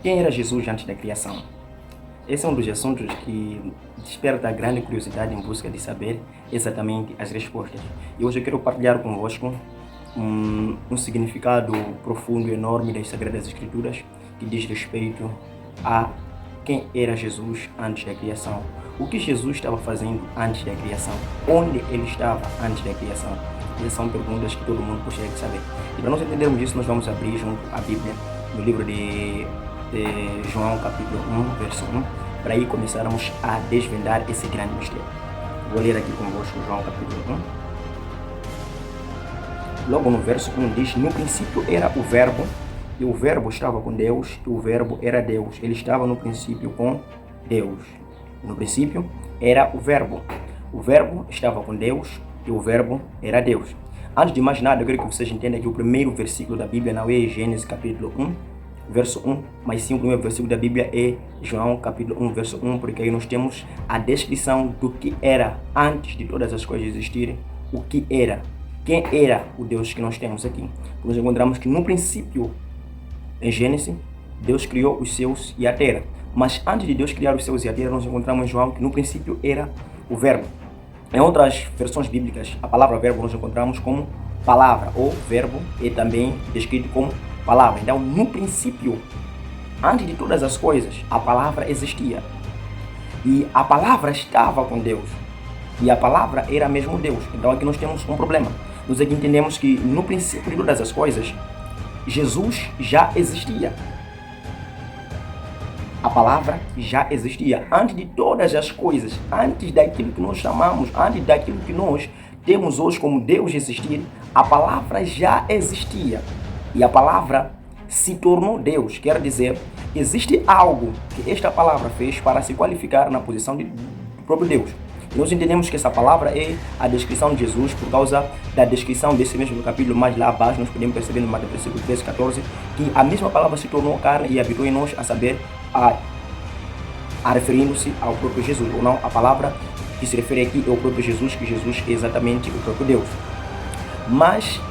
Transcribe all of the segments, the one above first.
Quem era Jesus antes da criação? Esse é um dos assuntos que desperta grande curiosidade em busca de saber exatamente as respostas. E hoje eu quero partilhar convosco um significado profundo e enorme das Sagradas Escrituras que diz respeito a quem era Jesus antes da criação. O que Jesus estava fazendo antes da criação? Onde ele estava antes da criação? Essas são perguntas que todo mundo gostaria de saber. E para nós entendermos isso, nós vamos abrir junto a Bíblia no livro de João capítulo 1, verso 1, para aí começarmos a desvendar esse grande mistério. Vou ler aqui convosco João capítulo 1. Logo no verso 1 diz: no princípio era o verbo, e o verbo estava com Deus, e o verbo era Deus. Ele estava no princípio com Deus. No princípio era o verbo estava com Deus, e o verbo era Deus. Antes de mais nada, eu quero que vocês entendam que o primeiro versículo da Bíblia não é Gênesis capítulo 1, verso 1, mas sim o primeiro versículo da Bíblia é João capítulo 1, verso 1, porque aí nós temos a descrição do que era antes de todas as coisas existirem, o que era, quem era o Deus que nós temos aqui. Nós encontramos que no princípio, em Gênesis, Deus criou os céus e a terra, mas antes de Deus criar os céus e a terra, nós encontramos em João que no princípio era o verbo. Em outras versões bíblicas, a palavra verbo nós encontramos como palavra, ou verbo é também descrito como palavra. Então, no princípio, antes de todas as coisas, a palavra existia. E a palavra estava com Deus. E a palavra era mesmo Deus. Então, aqui nós temos um problema. Nós aqui entendemos que no princípio de todas as coisas, Jesus já existia. A palavra já existia. Antes de todas as coisas, antes daquilo que nós chamamos, antes daquilo que nós temos hoje como Deus existir, a palavra já existia. E a palavra se tornou Deus. Quer dizer, existe algo que esta palavra fez para se qualificar na posição do próprio Deus. E nós entendemos que essa palavra é a descrição de Jesus por causa da descrição desse mesmo capítulo mais lá abaixo. Nós podemos perceber no Mateus versículo 13, 14, que a mesma palavra se tornou carne e habitou em nós, a saber, a referindo-se ao próprio Jesus. Ou não, a palavra que se refere aqui é o próprio Jesus, que Jesus é exatamente o próprio Deus. Mas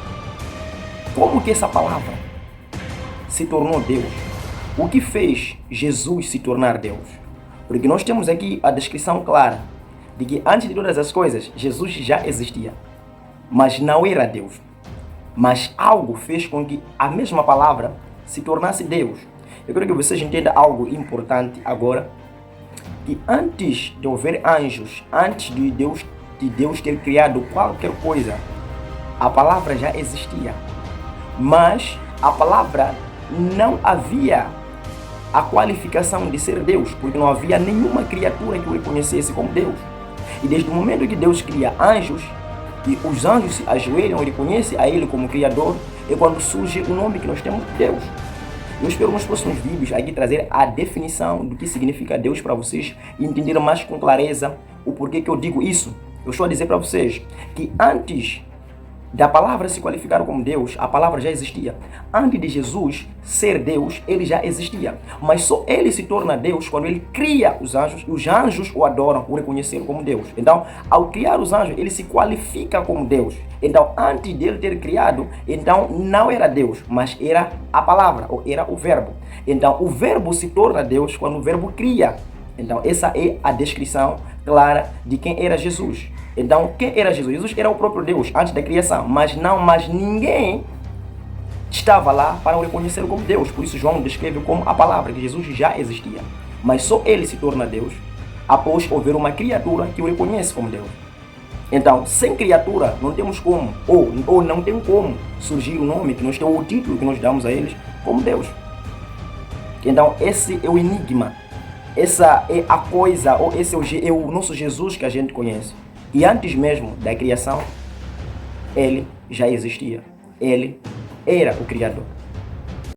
como que essa palavra se tornou Deus? O que fez Jesus se tornar Deus? Porque nós temos aqui a descrição clara de que antes de todas as coisas, Jesus já existia, mas não era Deus. Mas algo fez com que a mesma palavra se tornasse Deus. Eu quero que vocês entendam algo importante agora, que antes de haver anjos, antes de Deus ter criado qualquer coisa, a palavra já existia. Mas a palavra não havia a qualificação de ser Deus, porque não havia nenhuma criatura que o reconhecesse como Deus. E desde o momento que Deus cria anjos, e os anjos se ajoelham e reconhecem a Ele como Criador, é quando surge o nome que nós temos de Deus. Eu espero nos próximos vídeos aqui trazer a definição do que significa Deus para vocês e entender mais com clareza o porquê que eu digo isso. Eu estou a dizer para vocês que antes da palavra se qualificar como Deus, a palavra já existia. Antes de Jesus ser Deus, ele já existia. Mas só ele se torna Deus quando ele cria os anjos, e os anjos o adoram, o reconheceram como Deus. Então, ao criar os anjos, ele se qualifica como Deus. Então, antes dele ter criado, então não era Deus, mas era a palavra, ou era o verbo. Então, o verbo se torna Deus quando o verbo cria. Então, essa é a descrição clara de quem era Jesus. Então, quem era Jesus? Jesus era o próprio Deus antes da criação, mas ninguém estava lá para o reconhecer como Deus. Por isso, João descreve como a palavra, que Jesus já existia. Mas só ele se torna Deus após haver uma criatura que o reconhece como Deus. Então, sem criatura, não temos como, ou não tem como surgir o nome que nós temos, o título que nós damos a eles como Deus. Então, esse é o enigma. Essa é a coisa, ou esse é o nosso Jesus que a gente conhece. E antes mesmo da criação, ele já existia. Ele era o Criador.